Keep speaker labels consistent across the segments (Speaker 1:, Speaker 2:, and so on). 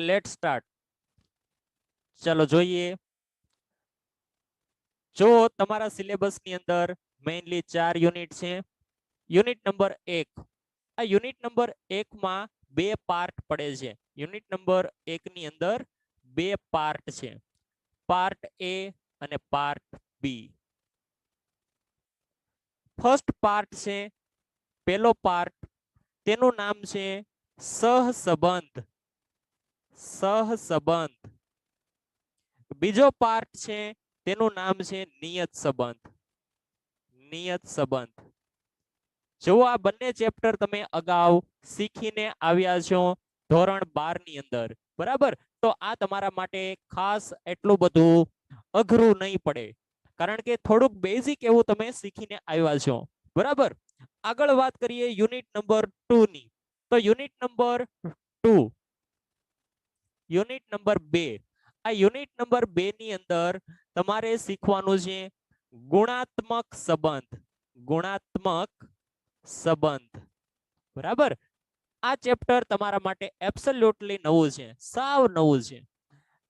Speaker 1: Late start. ચાલો જોઈએ. જો તમારા સિલેબસ ની અંદર મેઇનલી 4 યુનિટ છે. Unit number 1. આ યુનિટ નંબર 1 માં બે પાર્ટ પડે છે. યુનિટ નંબર 1 ની અંદર બે પાર્ટ છે, પાર્ટ એ અને પાર્ટ બી. ફર્સ્ટ પાર્ટ છે, પહેલો પાર્ટ, તેનું નામ છે સહસંબંધ. સહસંબંધ. બીજો પાર્ટ છે, તેનું નામ છે નિયત સંબંધ. નિયત સંબંધ. જો આ બંને ચેપ્ટર તમે અગાઉ શીખીને આવ્યા છો ધોરણ 12 ની અંદર, બરાબર? તો આ તમારા માટે ખાસ એટલું બધું અઘરું નહીં પડે, કારણ કે થોડુંક બેઝિક એવું તમે શીખીને આવ્યા છો, બરાબર? આગળ વાત કરીએ યુનિટ નંબર 2 ની. તો યુનિટ નંબર 2, યુનિટ નંબર 2. આ યુનિટ નંબર 2 ની અંદર તમારે શીખવાનું છે ગુણાત્મક સંબંધ. ગુણાત્મક સંબંધ, બરાબર? આ ચેપ્ટર તમારા માટે એબ્સોલ્યુટલી નવું છે, સાવ નવું છે.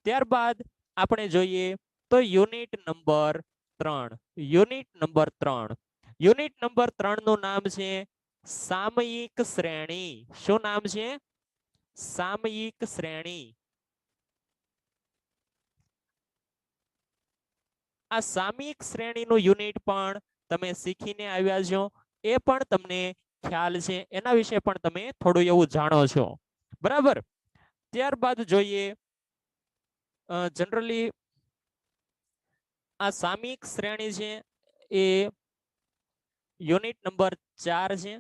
Speaker 1: ત્યારબાદ આપણે જોઈએ તો unit number 3. Unit number 3. Unit number 3 નું નામ છે સામયિક શ્રેણી. શું નામ છે? સામયિક શ્રેણી. આ સામયિક શ્રેણીનું યુનિટ પણ તમે શીખીને આવ્યા છો, એ પણ તમને ખ્યાલ છે, એના વિશે પણ તમે થોડું એવું જાણો છો, બરાબર? ત્યારબાદ જોઈએ જનરલી આ સામયિક શ્રેણી છે એ યુનિટ નંબર 4 છે.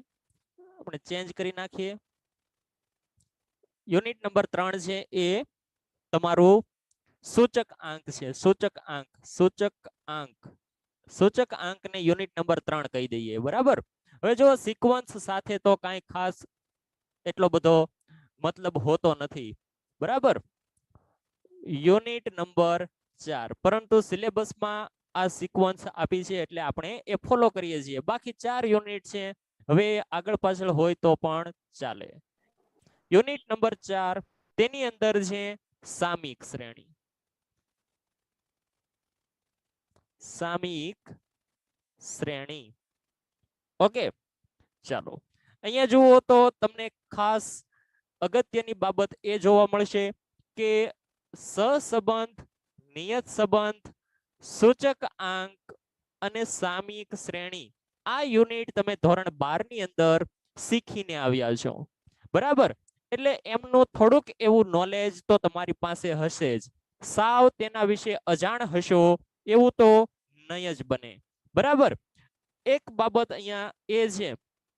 Speaker 1: આપણે ચેન્જ કરી નાખીએ. યુનિટ નંબર 3 છે એ તમારું સૂચક આંક છે. સૂચક આંક. સૂચક આંક. સૂચક આંકને યુનિટ નંબર 3 કહી દઈએ, બરાબર? હવે જો સિક્વન્સ સાથે તો કાંઈ ખાસ એટલો બધો મતલબ હોતો નથી, બરાબર? યુનિટ નંબર 4, પરંતુ સિલેબસમાં આ સિક્વન્સ આપી છે એટલે આપણે એ ફોલો કરીએ છીએ. બાકી 4 યુનિટ છે, હવે આગળ પાછળ હોય તો પણ ચાલે. યુનિટ નંબર 4, તેની અંદર છે સામયિક શ્રેણી. સામયિક શ્રેણી. ઓકે, ચાલો. અહીંયા જુઓ તો તમને ખાસ અગત્યની બાબત એ જોવા મળશે કે સહસંબંધ, નિયત સંબંધ, સૂચક આંક અને સામયિક શ્રેણી. આ યુનિટ તમે ધોરણ 12 ની અંદર શીખીને આવ્યા છો, બરાબર? એટલે એમનું થોડુંક એવું નોલેજ તો તમારી પાસે હશે જ. સાવ તેના વિશે અજાણ હશો એવું તો નહીં જ બને, બરાબર? એક બાબત અહીંયા એ છે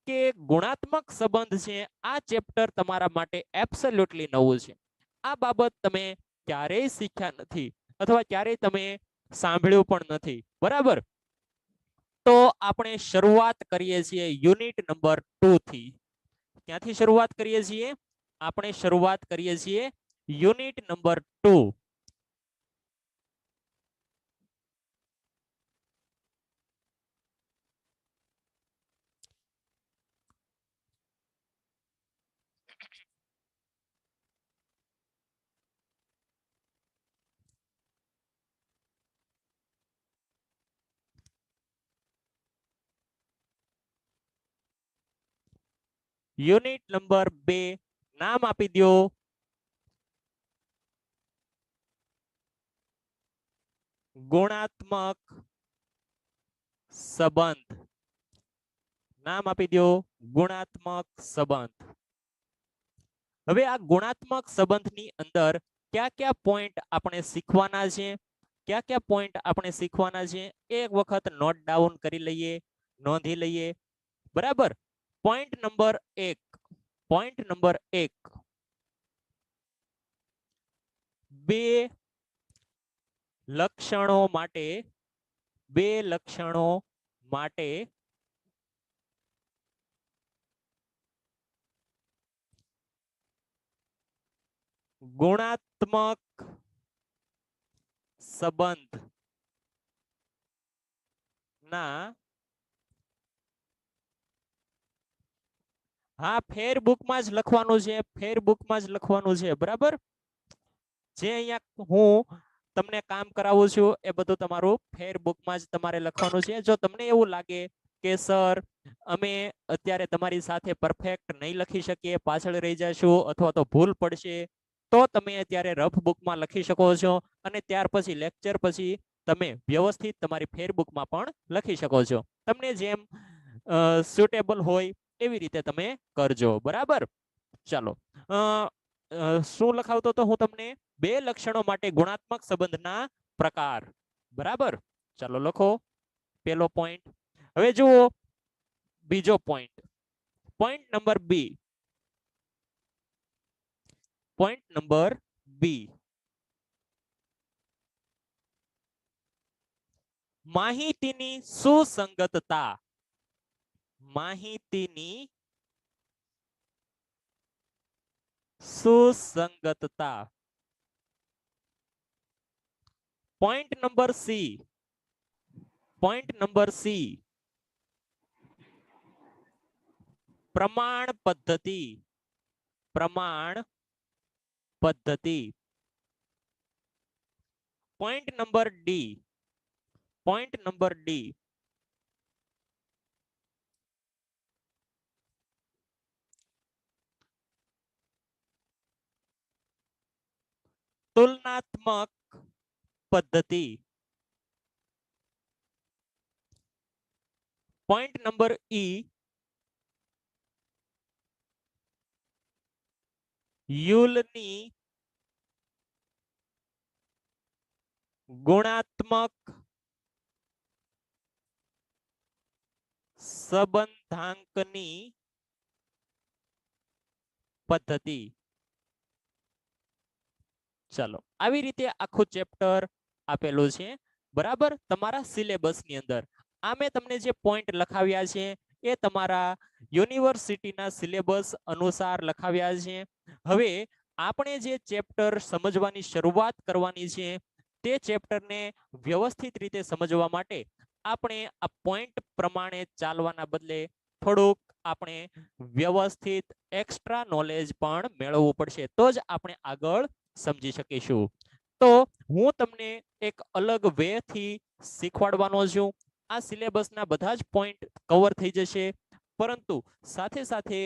Speaker 1: કે ગુણાત્મક સંબંધ છે, આ ચેપ્ટર તમારા માટે એબ્સોલ્યુટલી નવું છે. આ બાબત તમે ક્યારેય શીખ્યા નથી અથવા ક્યારેય તમે સાંભળ્યું પણ નથી, બરાબર? તો આપણે શરૂઆત કરીએ છીએ યુનિટ નંબર 2 થી. ક્યાંથી શરૂઆત કરીએ છીએ? આપણે શરૂઆત કરીએ છીએ યુનિટ નંબર 2. યુનિટ નંબર 2 નામ આપી દો ગુણાત્મક સંબંધ. નામ આપી દો ગુણાત્મક સંબંધ. હવે આ ગુણાત્મક સંબંધની અંદર કયા કયા પોઈન્ટ આપણે શીખવાના છે, કયા કયા પોઈન્ટ આપણે શીખવાના છે, એક વખત નોટ ડાઉન કરી લઈએ, નોંધી લઈએ, બરાબર? Point number 1. Point number 1. બે લક્ષણો માટે, બે લક્ષણો માટે ગુણાત્મક સંબંધ ના, હા ફેરબુકમાં જ લખવાનું છે, ફેરબુકમાં જ લખવાનું છે, બરાબર? જે અહીંયા હું તમને કામ કરાવું છું એ બધું તમારું ફેરબુકમાં જ તમારે લખવાનું છે. જો તમને એવું લાગે કે સર અમે અત્યારે તમારી સાથે પરફેક્ટ નહીં લખી શકીએ, પાછળ રહી જશું અથવા તો ભૂલ પડશે, તો તમે અત્યારે રફ બુકમાં લખી શકો છો અને ત્યાર પછી લેક્ચર પછી તમે વ્યવસ્થિત તમારી ફેરબુકમાં પણ લખી શકો છો. તમને જેમ સુટેબલ હોય એવી રીતે તમે કરજો. બરાબર, ચાલો. શું લખાવતો તો હું તમને? બે લક્ષણો માટે ગુણાત્મક સંબંધના પ્રકાર. બરાબર, ચાલો લખો પેલો પોઈન્ટ. હવે જુઓ બીજો point, point number B. Point number B, માહિતીની સુસંગતતા. માહિતીની સુસંગતતા. Point number C. Point number C, પ્રમાણ પદ્ધતિ. પ્રમાણ પદ્ધતિ. Point number D. Point number D, તુલનાત્મક પદ્ધતિ. પોઈન્ટ નંબર ઈ, યુલની ગુણાત્મક સંબંધાંકની પદ્ધતિ. ચલો, આવી રીતે આખું ચેપ્ટર આપેલું છે. બરાબર, તમારા સિલેબસની અંદર આ મેં તમને જે પોઈન્ટ લખાવ્યા છે એ તમારા યુનિવર્સિટીના સિલેબસ અનુસાર લખાવ્યા છે. હવે આપણે જે ચેપ્ટર સમજવાની શરૂઆત કરવાની છે તે ચેપ્ટરને વ્યવસ્થિત રીતે સમજવા માટે આપણે આ પોઈન્ટ પ્રમાણે ચાલવાના બદલે થોડુંક આપણે વ્યવસ્થિત એક્સ્ટ્રા નોલેજ પણ મેળવવું પડશે, તો જ આપણે આગળ સમજી શકીશું. તો હું તમને એક અલગ વે થી શીખવાડવાનો છું. આ સિલેબસના બધા જ પોઈન્ટ કવર થઈ જશે, પરંતુ સાથે સાથે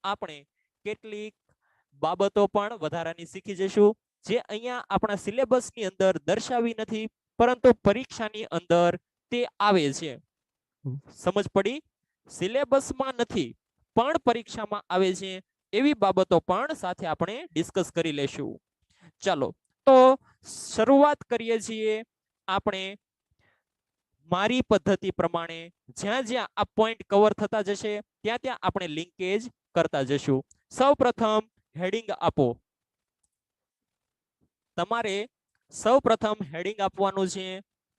Speaker 1: આપણે કેટલીક બાબતો પણ વધારાની શીખી જશું જે અહીંયા આપણા સિલેબસની અંદર દર્શાવી નથી, પરંતુ પરીક્ષાની અંદર તે આવે છે. સમજ પડી? સિલેબસમાં નથી પણ પરીક્ષામાં આવે છે એવી બાબતો પણ સાથે આપણે ડિસ્કસ કરી લેશું. ચાલો, તો શરૂઆત કરીએ છીએ આપણે મારી પદ્ધતિ પ્રમાણે. જ્યાં જ્યાં આ પોઈન્ટ કવર થતા જશે ત્યાં ત્યાં આપણે લિંકેજ કરતા જશું. સૌપ્રથમ હેડિંગ આપો. તમારે સૌપ્રથમ હેડિંગ આપવાનું છે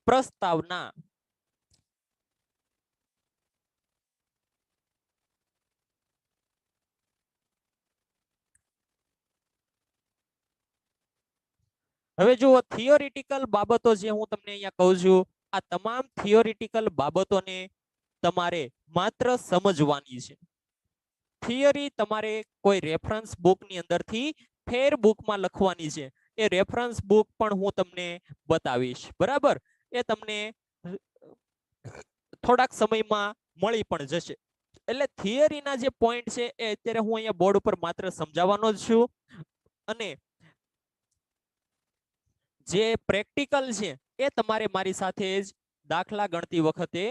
Speaker 1: પ્રસ્તાવના. હવે જુઓ, થિયોરિટિકલ બાબતો જે હું તમને અહીંયા કહું છું, આ તમામ થિયોરિટિકલ બાબતોને તમારે માત્ર સમજવાની છે. થિયરી તમારે કોઈ રેફરન્સ બુકની અંદરથી ફેર બુકમાં લખવાની છે. એ રેફરન્સ બુક પણ હું તમને બતાવીશ. બરાબર, એ તમને થોડાક સમયમાં મળી પણ જશે. એટલે થિયરીના જે પોઈન્ટ છે એ અત્યારે હું અહીંયા બોર્ડ ઉપર માત્ર સમજાવવાનો જ છું, અને જે પ્રેક્ટિકલ છે એ તમારે મારી સાથે જ દાખલા ગણતી વખતે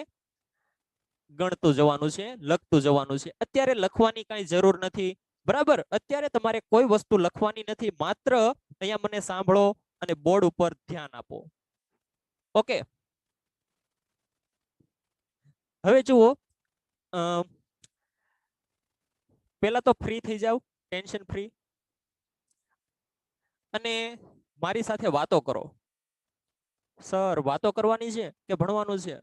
Speaker 1: ગણતું જવાનું છે, લખતું જવાનું છે. અત્યારે લખવાની કઈ જરૂર નથી. બરાબર, અત્યારે તમારે કોઈ વસ્તુ લખવાની નથી, માત્ર અહીંયા મને સાંભળો અને બોર્ડ ઉપર ધ્યાન આપો. ઓકે, હવે જુઓ, પહેલા તો ફ્રી થઈ જાવ, ટેન્શન ફ્રી, અને મારી સાથે વાતો કરો. સર વાતો કરવાની છે કે ભણવાનું છે?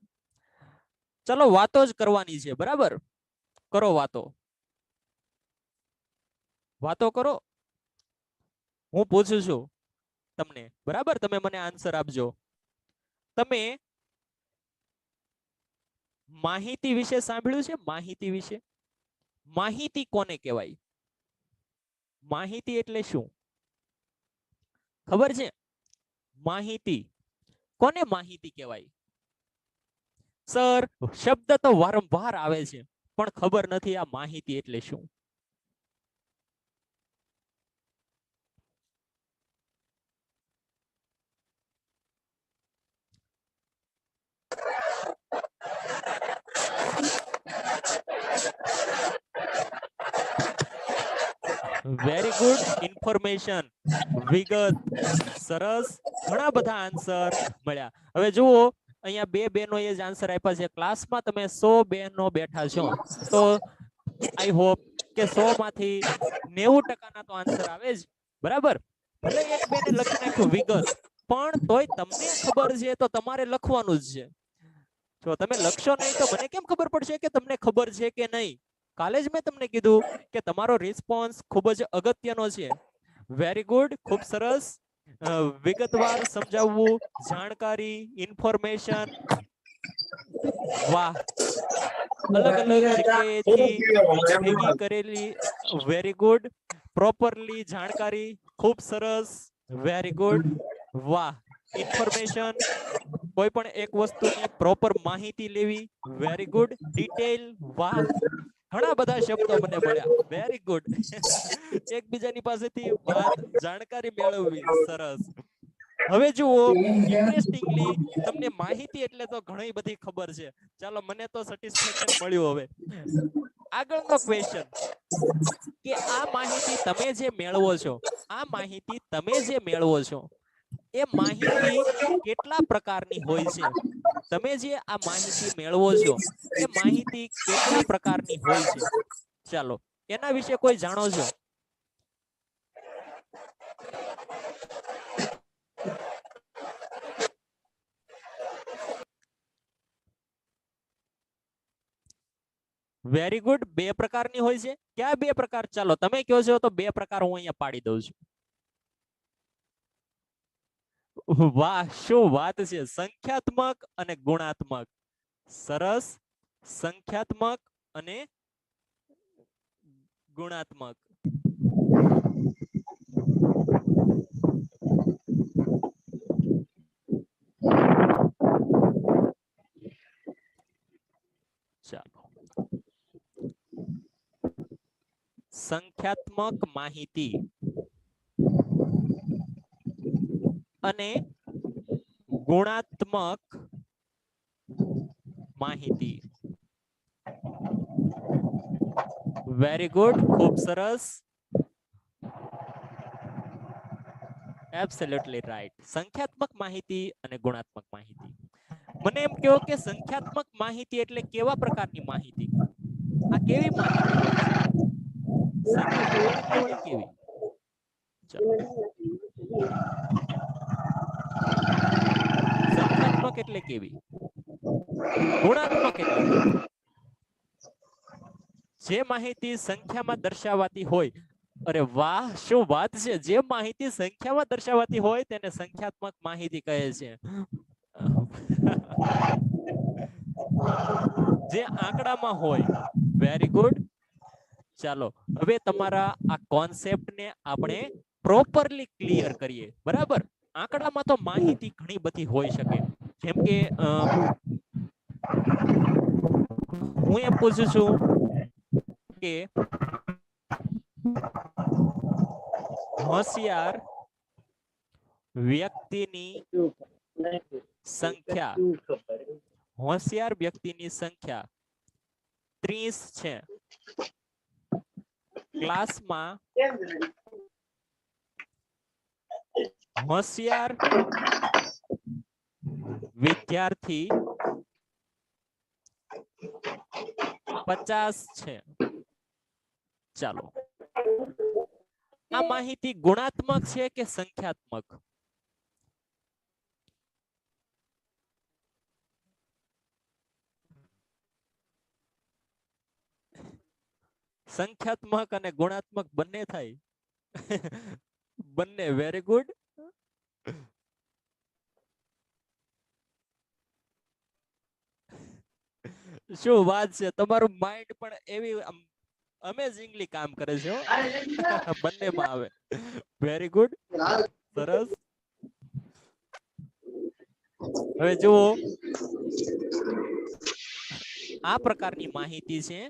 Speaker 1: ચલો વાતો જ કરવાની છે. બરાબર, કરો વાતો. વાતો કરો, હું પૂછું છું તમને. બરાબર, તમે મને આન્સર આપજો. તમે માહિતી વિશે સાંભળ્યું છે? માહિતી વિશે. માહિતી કોને કહેવાય? માહિતી એટલે શું? ખબર છે? માહિતી. કોને માહિતી કહેવાય? સર, શબ્દ તો વારંવાર આવે છે પણ ખબર નથી આ માહિતી એટલે શું. Very good. ઇન્ફોર્મેશન, વિગત. સરસ. ઘણા બધા આન્સર મળ્યા. હવે જુઓ, અહીંયા બે બહેનોએ જ આન્સર આપ્યા છે. ક્લાસમાં તમે 100 બહેનો બેઠા છો તો આઈ હોપ કે 100 માંથી 90% ના તો આન્સર આવે જ, બરાબર? ભલે એક બેને લખી નાખ્યું વિગત, પણ તોય તમને ખબર છે તો તમારે લખવાનું જ છે. જો તમે લખશો નહીં તો મને કેમ ખબર પડશે કે તમને ખબર છે કે નહીં? કાલે જ મેં તમને કીધું કે તમારો રિસ્પોન્સ ખૂબ જ અગત્યનો છે. વેરી ગુડ, ખૂબ સરસ. વિગતવાર સમજાવવું, જાણકારી, ઇન્ફોર્મેશન. વાહ. અલગ અલગ જગ્યાએથી ભેગી કરેલી. Very good. પ્રોપરલી જાણકારી, ખૂબ સરસ. Very good. વાહ. ઇન્ફોર્મેશન, કોઈ પણ એક વસ્તુની પ્રોપર માહિતી લેવી. Very good. ડિટેલ. વાહ. ઘણા બધા શબ્દો મને મળ્યા. Very good. એકબીજાની પાસેથી વાત, જાણકારી મેળવવી. સરસ. હવે જુઓ, ઇન્ટરેસ્ટિંગલી તમને માહિતી એટલે તો ઘણી બધી ખબર છે. ચાલો, મને તો સેટિસ્ફેક્શન મળ્યું. હવે આગળનો ક્વેશ્ચન કે આ માહિતી તમે જે મેળવો છો, આ માહિતી તમે જે મેળવો છો એ માહિતી કેટલા પ્રકારની હોય છે? તમે જે આ માહિતી મેળવો છો એ માહિતી કેટલા પ્રકારની હોય છે? ચાલો, એના વિશે કોઈ જાણો છો? Very good. બે પ્રકારની હોય છે. ક્યાં બે પ્રકાર? ચાલો, તમે કહો છો તો બે પ્રકાર હું અહીંયા પાડી દઉં છું. વાહ, શું વાત છે! સંખ્યાત્મક અને ગુણાત્મક. સરસ. સંખ્યાત્મક અને ગુણાત્મક. ચાલો, સંખ્યાત્મક માહિતી અને ગુણાત્મક માહિતી. વેરી ગુડ, ખૂબ સરસ. Absolutely right. સંખ્યાત્મક માહિતી અને ગુણાત્મક માહિતી. મને એમ કહો કે સંખ્યાત્મક માહિતી એટલે કેવા પ્રકારની માહિતી? આ કેવી માહિતી હોય છે? સંખ્યાત્મક એટલે કેવી? ચલો, સંખ્યાત્મક એટલે કેવી? ગુણાત્મક એટલે કેવી? જે માહિતી સંખ્યામાં દર્શાવાતી હોય. અરે વાહ, શું વાત છે! જે માહિતી સંખ્યામાં દર્શાવાતી હોય તેને સંખ્યાત્મક માહિતી કહે છે. જે આંકડામાં હોય. Very good. ચાલો, હવે તમારા આ કોન્સેપ્ટને આપણે પ્રોપરલી ક્લિયર કરીએ, બરાબર? આંકડામાં તો માહિતી ઘણી બધી હોઈ શકે. જેમ કે હું એમ પૂછું છું કે હોશિયાર વ્યક્તિની સંખ્યા, હોશિયાર વ્યક્તિની સંખ્યા 30 છે. ક્લાસમાં હોશિયાર વિદ્યાર્થી 50 છે. ચાલો, આ માહિતી ગુણાત્મક છે કે સંખ્યાત્મક? સંખ્યાત્મક અને ગુણાત્મક બંને થાય. બંને. Very good. શું વાત છે! તમારું માઇન્ડ પણ એવી અમેઝિંગલી કામ કરે છે. બંનેમાં આવે. Very good. સરસ. હવે જુઓ, આ પ્રકારની માહિતી છે,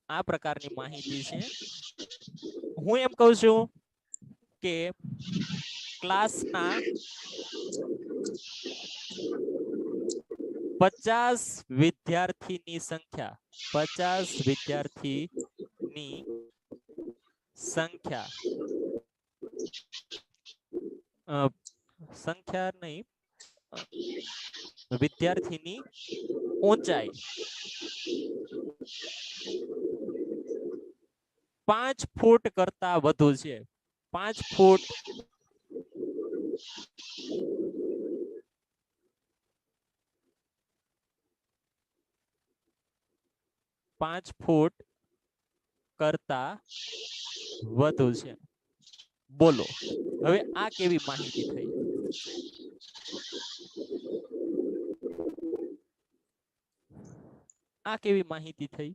Speaker 1: આ પ્રકારની માહિતી છે. હું એમ કહું છું કે ક્લાસના 50 વિદ્યાર્થીની સંખ્યા, 50 વિદ્યાર્થીની સંખ્યા, સંખ્યા નહીં, વિદ્યાર્થીની ઊંચાઈ 5 ફૂટ કરતા વધુ છે. 5 ફૂટ 5 ફૂટ કરતા વધુ છે. બોલો હવે આ કેવી માહિતી થઈ? આ કેવી માહિતી થઈ?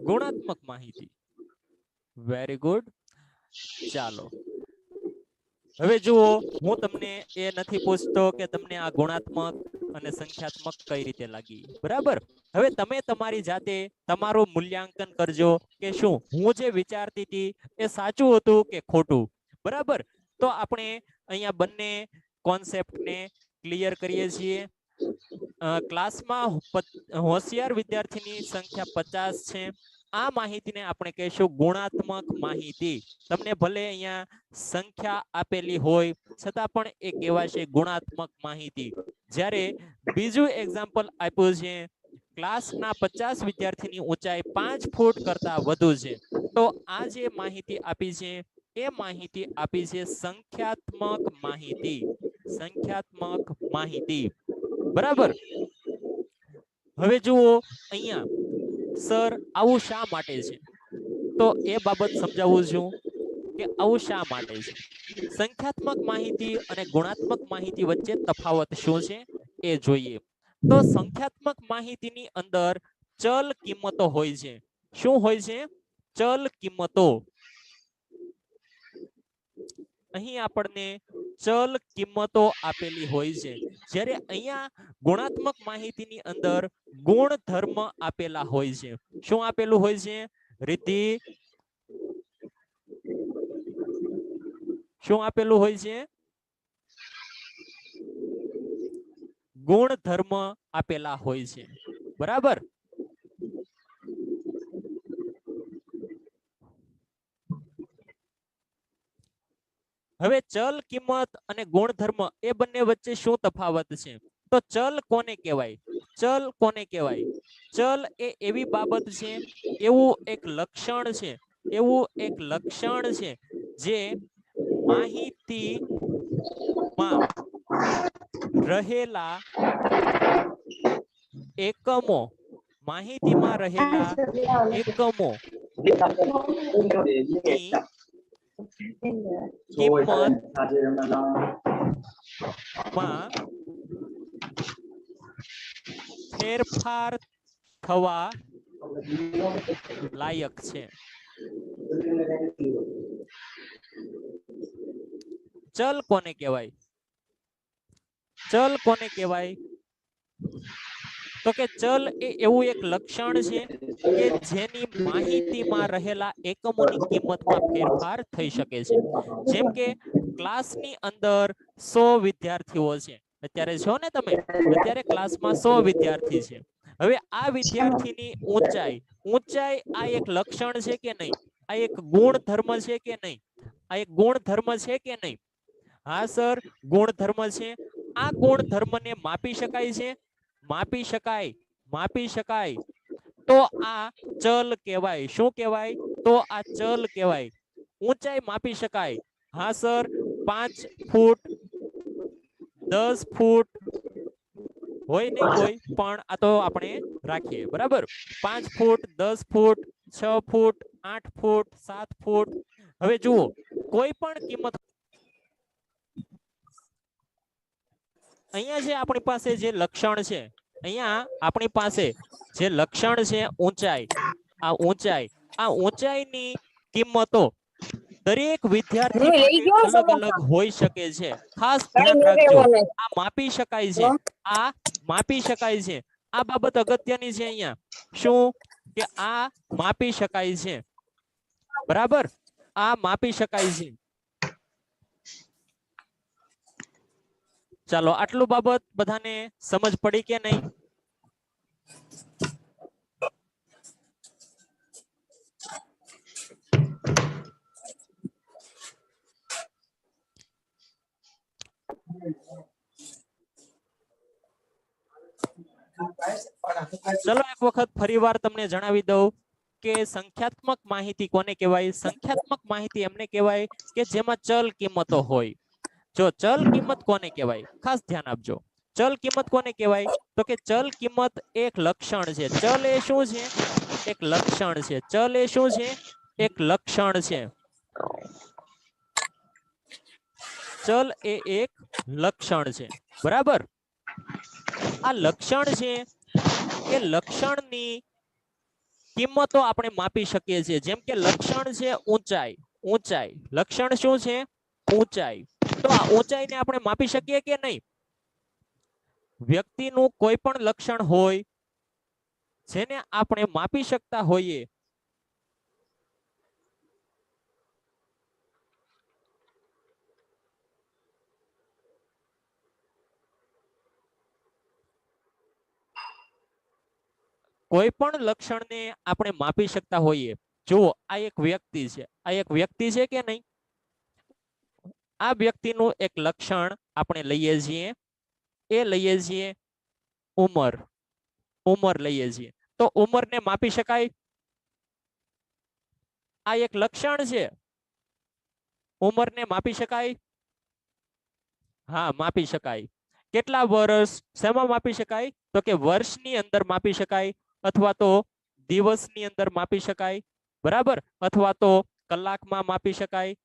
Speaker 1: ગુણાત્મક માહિતી. Very good. ચાલો હવે જુઓ, હું તમને એ નથી પૂછતો કે તમને આ ગુણાત્મક અને સંખ્યાત્મક કઈ રીતે લાગી, બરાબર? હવે તમે તમારી જાતે તમારું મૂલ્યાંકન કરજો કે શું હું જે વિચારતી હતી એ સાચું હતું કે ખોટું, બરાબર? તો આપણે અહીંયા બંને કોન્સેપ્ટને ક્લિયર કરીએ છીએ. ક્લાસમાં હોશિયાર વિદ્યાર્થીની સંખ્યા 50 છે. આ માહિતીને આપણે કહીશું ગુણાત્મક માહિતી. તમને ભલે અહીંયા સંખ્યા આપેલી હોય છતાં પણ એ કહેવાશે ગુણાત્મક માહિતી. જ્યારે બીજું એક્ઝામ્પલ આપ્યું છે, ક્લાસના 50 વિદ્યાર્થીની ઊંચાઈ 5 ફૂટ કરતા વધુ છે, તો આ જે માહિતી આપી છે એ માહિતી આપી છે સંખ્યાત્મક માહિતી. સંખ્યાત્મક માહિતી, બરાબર? હવે જુઓ અહીંયા સર આવું શા માટે છે, તો એ બાબત સમજાવું છું કે આવું શા માટે છે. સંખ્યાત્મક માહિતી અને ગુણાત્મક માહિતી વચ્ચે તફાવત શું છે એ જોઈએ. તો સંખ્યાત્મક માહિતીની અંદર ચલ કિંમતો હોય છે. શું હોય છે? ચલ કિંમતો. અહીં આપણને ચલ કિંમતો આપેલી હોય છે. જ્યારે અહીંયા ગુણાત્મક માહિતીની અંદર ગુણધર્મ આપેલા હોય છે. શું આપેલું હોય છે? રિદ્ધિ, શું આપેલું હોય છે? ગુણધર્મ આપેલા હોય છે, બરાબર? હવે ચલ કિંમત અને ગુણધર્મ એ બંને વચ્ચે શું તફાવત છે? તો ચલ કોને કહેવાય? ચલ કોને કહેવાય? ચલ એ એવી બાબત છે, એવું એક લક્ષણ છે, એવું એક લક્ષણ છે જે માહિતીમાં રહેલા એકમો, માહિતીમાં રહેલા એકમો કિંમતમાં ફેરફાર થવા લાયક છે. ચલ કોને કહેવાય? ચલ કોને કહેવાય? તો કે ચલ એ એવું એક લક્ષણ છે કે જેની માહિતીમાં રહેલા એકમોની કિંમતમાં ફેરફાર થઈ શકે છે. જેમ કે ક્લાસની અંદર 100 વિદ્યાર્થીઓ છે. અત્યારે છો ને તમે, અત્યારે ક્લાસમાં 100 વિદ્યાર્થી છે. હવે આ વિદ્યાર્થીની ઊંચાઈ, ઊંચાઈ આ એક લક્ષણ છે કે નહીં? આ એક ગુણધર્મ છે કે નહીં? આ એક ગુણધર્મ છે કે નહીં? હા સર, ગુણધર્મ છે. આ ગુણધર્મને માપી શકાય છે? માપી શકાય, માપી શકાય. તો આ ચલ કહેવાય. શું કહેવાય? તો આ ચલ કહેવાય. ઊંચાઈ માપી શકાય. હા સર, 5 ફૂટ 10 ફૂટ હોય નહીં હોય, પણ આ તો આપણે રાખીએ, બરાબર? 5 ફૂટ 10 ફૂટ 6 ફૂટ 8 ફૂટ 7 ફૂટ. હવે જુઓ, કોઈ પણ કિંમત અહીંયા જે આપણી પાસે જે લક્ષણ છે, અહીંયા આપણી પાસે જે લક્ષણ છે ઊંચાઈ, આ ઊંચાઈ, આ ઊંચાઈની કિંમતો દરેક વિદ્યાર્થી
Speaker 2: હું લઈ
Speaker 1: માટે
Speaker 2: ગયો
Speaker 1: અલગ
Speaker 2: સમોસા
Speaker 1: અલગ હોઈ શકે છે. ખાસ
Speaker 2: કઈ
Speaker 1: ધ્યાન
Speaker 2: નો
Speaker 1: રાખજો,
Speaker 2: રહેવો નહીં.
Speaker 1: આ માપી શકાય છે, આ માપી શકાય છે. આ બાબત અગત્યની છે અહીંયા. શું કે આ માપી શકાય છે, બરાબર? આ માપી શકાય છે. ચાલો આટલું બાબત બધાને સમજ પડી કે નહીં? ચલો એક વખત ફરીવાર તમને જણાવી દઉં કે સંખ્યાત્મક માહિતી કોને કહેવાય? સંખ્યાત્મક માહિતી એમને કહેવાય કે જેમાં ચલ કિંમતો હોય. જો ચલ કિંમત કોને કહેવાય? ખાસ ધ્યાન આપજો. ચલ કિંમત કોને કહેવાય? તો કે ચલ કિંમત એક લક્ષણ છે. ચલ એ શું છે? એક લક્ષણ છે. ચલ એ શું છે? એક લક્ષણ છે. ચલ એ એક લક્ષણ છે, બરાબર? આ લક્ષણ છે, એ લક્ષણની કિંમતો આપણે માપી શકીએ છીએ. જેમ કે લક્ષણ છે ઊંચાઈ. ઊંચાઈ લક્ષણ શું છે? ઊંચાઈ. તો આ ઊંચાઈને આપણે માપી શકીએ કે નહીં? વ્યક્તિનું કોઈ પણ લક્ષણ હોય જેને આપણે માપી શકતા હોઈએ, કોઈ પણ લક્ષણને આપણે માપી શકતા હોઈએ. જુઓ આ એક વ્યક્તિ છે. આ એક વ્યક્તિ છે કે નહીં? આ વ્યક્તિનું એક લક્ષણ આપણે લઈએ છીએ, એ લઈએ છીએ ઉંમર. ઉંમર લઈએ છીએ. તો ઉંમરને માપી શકાય? આ એક લક્ષણ છે. ઉંમરને માપી શકાય? હા, માપી શકાય. કેટલા વર્ષ શેમાં માપી શકાય? તો કે વર્ષની અંદર માપી શકાય, અથવા તો દિવસની અંદર માપી શકાય, બરાબર? અથવા તો કલાકમાં માપી શકાય,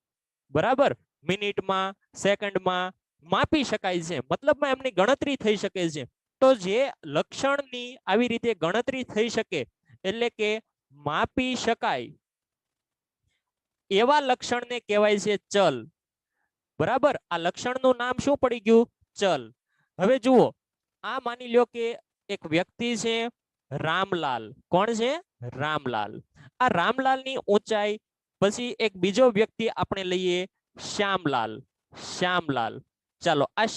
Speaker 1: બરાબર? મિનિટમાં, સેકન્ડમાં માપી શકાય છે. મતલબમાં એમની ગણતરી થઈ શકે છે. તો જે લક્ષણની આવી રીતે ગણતરી થઈ શકે, એટલે કે માપી શકાય, એવા લક્ષણને કહેવાય છે ચલ, બરાબર? આ લક્ષણનું નામ શું પડી ગયું? ચલ. હવે જુઓ, આ માની લ્યો કે એક વ્યક્તિ છે રામલાલ. કોણ છે? રામલાલ. આ રામલાલની ઊંચાઈ, પછી એક બીજો વ્યક્તિ આપણે લઈએ શ્યામલાલ. શ્યામલાલ. ચાલો આ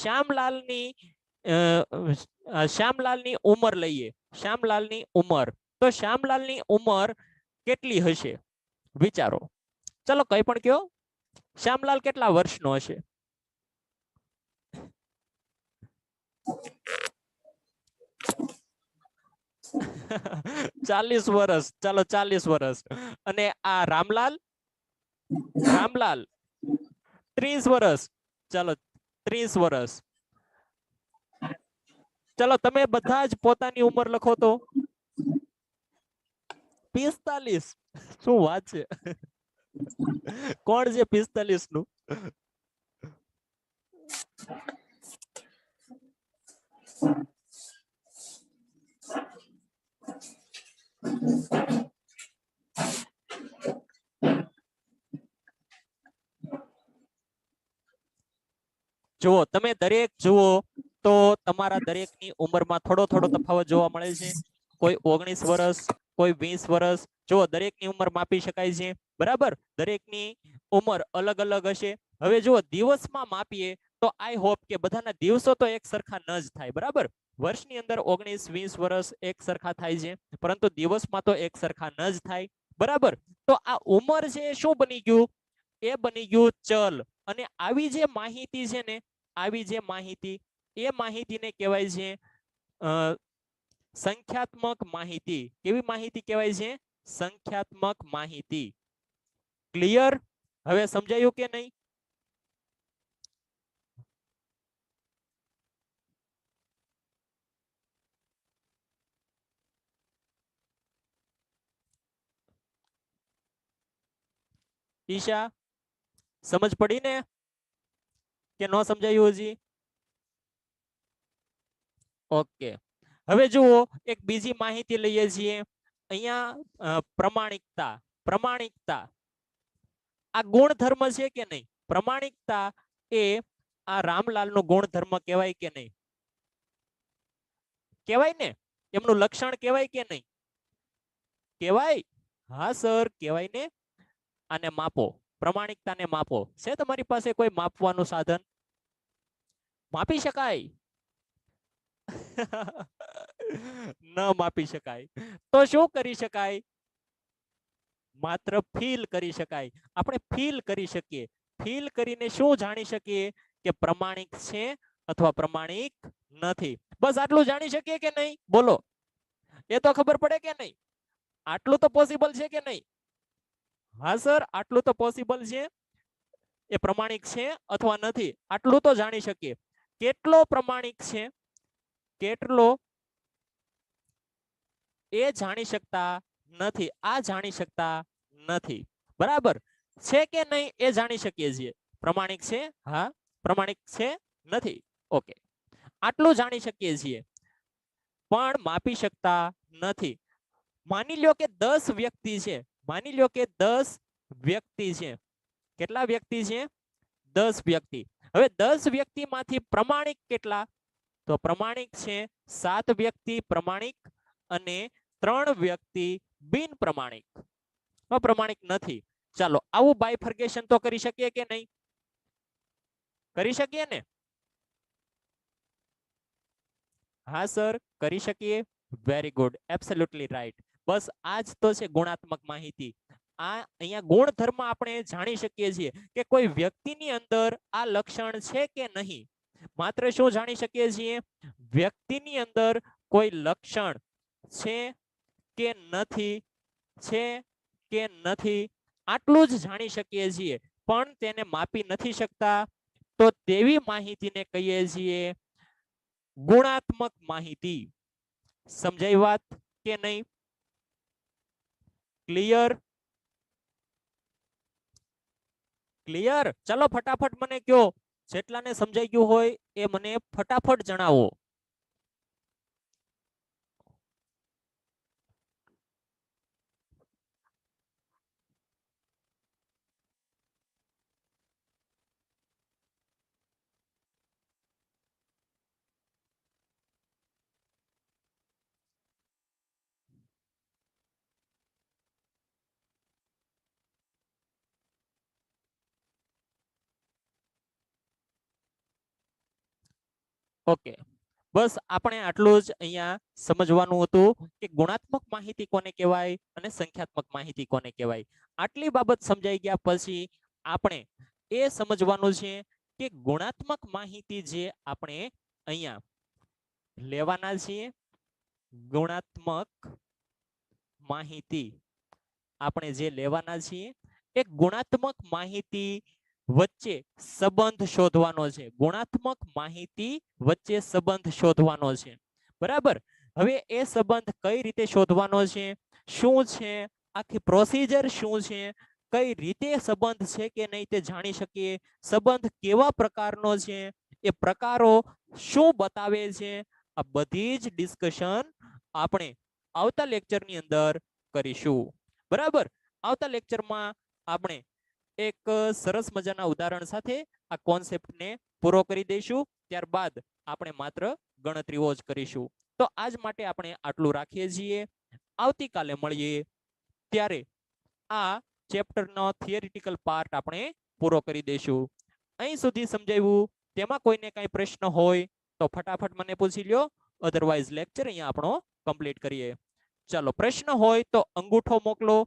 Speaker 1: શ્યામલાલની ઉંમર લઈએ. શ્યામલાલની ઉંમર. તો શ્યામલાલની ઉંમર કેટલી હશે? વિચારો. ચલો કઈ પણ કયો. શ્યામલાલ કેટલા વર્ષનો હશે? 40 વર્ષ. ચાલો 40 વર્ષ. અને આ રામલાલ? રામલાલ 30 વર્ષ. ચાલો 30 વર્ષ. ચલો તમે બધા જ પોતાની ઉંમર લખો તો. 45. શું વાત છે? કોણ છે 45 નું? જુઓ તમે દરેક જુઓ તો તમારા દરેકની ઉંમરમાં થોડો થોડો તફાવત જોવા મળે છે. કોઈ 19 વર્ષ, કોઈ 20 વર્ષ. જુઓ દરેકની ઉંમર માપી શકાય છે, બરાબર? દરેકની ઉંમર અલગ અલગ હશે. હવે જુઓ દિવસમાં માપીએ તો આઈ હોપ કે બધાના દિવસો તો એક સરખા ન જ થાય, બરાબર? વર્ષની અંદર 19, 20 વર્ષ એક સરખા થાય છે, પરંતુ દિવસમાં તો એક સરખા ન જ થાય, બરાબર? તો આ ઉંમર છે શું બની ગયું? એ બની ગયું ચલ. અને આવી જે માહિતી છે ને, આવી જે માહિતી, એ માહિતીને કહેવાય છે સંખ્યાત્મક માહિતી. કેવી માહિતી કહેવાય છે? સંખ્યાત્મક માહિતી. ક્લિયર? હવે સમજાયું કે નહીં? ઈશા સમજ પડી ને કે ન સમજાયું હજી? ઓકે. હવે જુઓ એક બીજી માહિતી લઈએ છીએ અહીંયા. પ્રમાણિકતા. પ્રમાણિકતા આ ગુણધર્મ છે કે નહીં? પ્રમાણિકતા એ આ રામલાલનો ગુણધર્મ કહેવાય કે નહીં? કહેવાય ને? એમનું લક્ષણ કહેવાય કે નહીં? કહેવાય. હા સર કહેવાય ને. આને માપો, પ્રમાણિકતાને માપો. છે તમારી પાસે કોઈ માપવાનું સાધન? માપી શકાય? ન માપી શકાય તો શું કરી શકાય? માત્ર ફીલ કરી શકાય. આપણે ફીલ કરી શકીએ. ફીલ કરીને શું જાણી શકીએ કે પ્રમાણિક છે અથવા પ્રમાણિક નથી? બસ આટલું જાણી શકીએ કે નહીં? બોલો, એ તો ખબર પડે કે નહીં? આટલું તો પોસિબલ છે કે નહીં? હા સર આટલું તો પોસિબલ છે. એ પ્રમાણિક છે અથવા નથી આટલું તો જાણી શકીએ. કેટલો પ્રમાણિક છે કેટલો એ જાણી શકતા નથી. આ જાણી શકતા નથી. બરાબર છે કે નહીં એ જાણી શકીએ છીએ. પ્રમાણિક છે, હા પ્રમાણિક છે, નથી, ઓકે આટલું જાણી શકીએ છીએ પણ માપી શકતા નથી. માની લ્યો કે 10 વ્યક્તિ છે. માની લ્યો કે 10 વ્યક્તિ છે. કેટલા વ્યક્તિ છે? 10 વ્યક્તિ. હવે 10 વ્યક્તિમાંથી પ્રમાણિક કેટલા? તો પ્રમાણિક છે 7 વ્યક્તિ પ્રમાણિક અને 3 વ્યક્તિ બિન પ્રમાણિક. અપ્રમાણિક નથી. ચાલો આવું બાયફર્ગેશન તો કરી શકીએ કે નહીં? કરી શકીએ ને? હા સર કરી શકીએ. Very good, absolutely right. બસ આ જ તો છે ગુણાત્મક માહિતી. આ અહીંયા ગુણધર્મ આપણે જાણી શકીએ છીએ કે કોઈ વ્યક્તિની અંદર આ લક્ષણ છે કે નહીં. માત્ર શું જાણી શકીએ છીએ? વ્યક્તિની અંદર કોઈ લક્ષણ છે કે નથી, છે કે નથી આટલું જ જાણી શકીએ છીએ પણ તેને માપી નથી શકતા. તો તેવી માહિતીને કહીએ છીએ ગુણાત્મક માહિતી. સમજાઈ વાત કે નહીં? ક્લિયર? ક્લિયર? ચલો ફટાફટ મને કયો, જેટલાને સમજાઈ ગયું હોય એ મને ફટાફટ જણાવો. ઓકે બસ આપણે આટલું જ અહીંયા સમજવાનું હતું કે ગુણાત્મક માહિતી કોને કહેવાય અને સંખ્યાત્મક માહિતી કોને કહેવાય. આટલી બાબત સમજાઈ ગયા પછી આપણે એ સમજવાનું છે કે ગુણાત્મક માહિતી જે આપણે અહીંયા લેવાના છીએ, ગુણાત્મક માહિતી આપણે જે લેવાના છીએ એ ગુણાત્મક માહિતી વચ્ચે સંબંધ શોધવાનો છે. ગુણાત્મક માહિતી વચ્ચે સંબંધ શોધવાનો છે. બરાબર. હવે એ સંબંધ કઈ રીતે શોધવાનો છે, શું છે, આખી પ્રોસિજર શું છે, કઈ રીતે સંબંધ છે કે નહીં તે જાણી શકીએ. સંબંધ કેવા પ્રકારનો છે, એ પ્રકારો શું બતાવે છે, આ બધી જ ડિસ્કશન આપણે આવતા લેક્ચરની અંદર કરીશું. બરાબર. આવતા લેક્ચરમાં આપણે એક સરસ મજાના ઉદાહરણ સાથે આ કોન્સેપ્ટને પૂરો કરી દઈશું. ત્યારબાદ આપણે માત્ર ગણતરીઓ જ કરીશું. તો આજ માટે આપણે આટલું રાખીએ છીએ. આવતીકાલે મળીએ ત્યારે આ ચેપ્ટરનો થિયરિટિકલ પાર્ટ આપણે પૂરો કરી દઈશું. અહીં સુધી સમજાવ્યું? તેમાં કોઈને કાંઈ પ્રશ્ન હોય તો ફટાફટ મને પૂછી લ્યો. અધરવાઇઝ લેક્ચર અહીંયા આપણો કમ્પ્લીટ કરીએ. ચાલો પ્રશ્ન હોય તો અંગૂઠો મોકલો.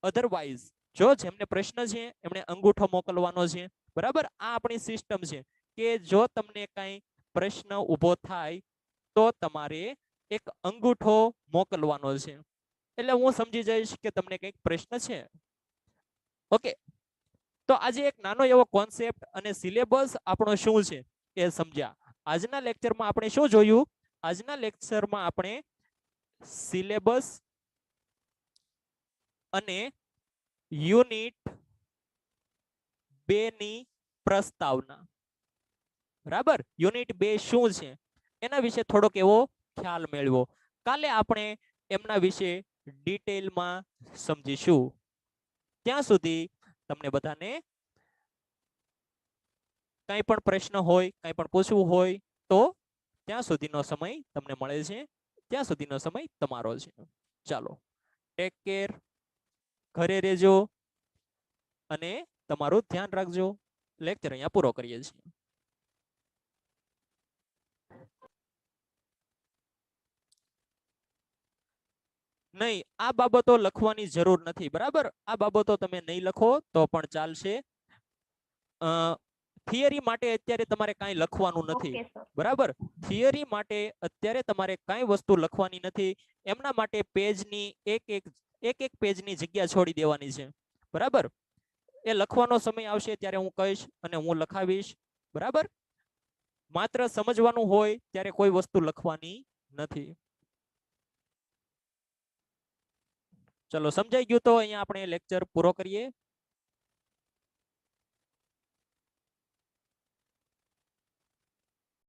Speaker 1: અધરવાઇઝ જો જેમને પ્રશ્ન છે એમણે અંગૂઠો મોકલવાનો છે. બરાબર. આ આપણી સિસ્ટમ છે કે જો તમને કાંઈ પ્રશ્ન ઊભો થાય તો તમારે એક અંગૂઠો મોકલવાનો છે. એટલે હું સમજી જઈશ કે તમને કંઈક પ્રશ્ન છે. ઓકે. તો આજે એક નાનો એવો કોન્સેપ્ટ અને સિલેબસ આપણો શું છે એ સમજ્યા. આજના લેક્ચરમાં આપણે શું જોયું? આજના લેક્ચરમાં આપણે સિલેબસ અને યુનિટ 2 ની પ્રસ્તાવના. બરાબર. યુનિટ 2 શું છે એના વિશે થોડોક એવો ખ્યાલ મેળવો. કાલે આપણે એમના વિશે ડિટેલમાં સમજીશું. ત્યાં સુધી તમને બધાને કંઈ પણ પ્રશ્ન હોય, કંઈ પણ પૂછવું હોય તો ત્યાં સુધીનો સમય તમને મળે છે, ત્યાં સુધીનો સમય તમારો છે. ચાલો, ટેક કેર, ઘરે રહેજો અને તમારું ધ્યાન રાખજો. લેક્ચર અહીંયા પૂરો કરીએ છીએ. નહીં, આ બાબતો લખવાની જરૂર નથી, બરાબર. આ બાબતો તમે નહીં લખો તો પણ ચાલશે. થિયરી માટે અત્યારે તમારે કાંઈ લખવાનું નથી, બરાબર. થિયરી માટે અત્યારે તમારે કાંઈ વસ્તુ લખવાની નથી. એમના માટે પેજની એક પેજની જગ્યા છોડી દેવાની છે, બરાબર. એ લખવાનો સમય આવશે ત્યારે હું કહીશ અને હું લખાવીશ, બરાબર. માત્ર સમજવાનું હોય ત્યારે કોઈ વસ્તુ લખવાની નથી. ચલો, સમજાઈ ગયું તો અહીંયા આપણે લેક્ચર પૂરો કરીએ.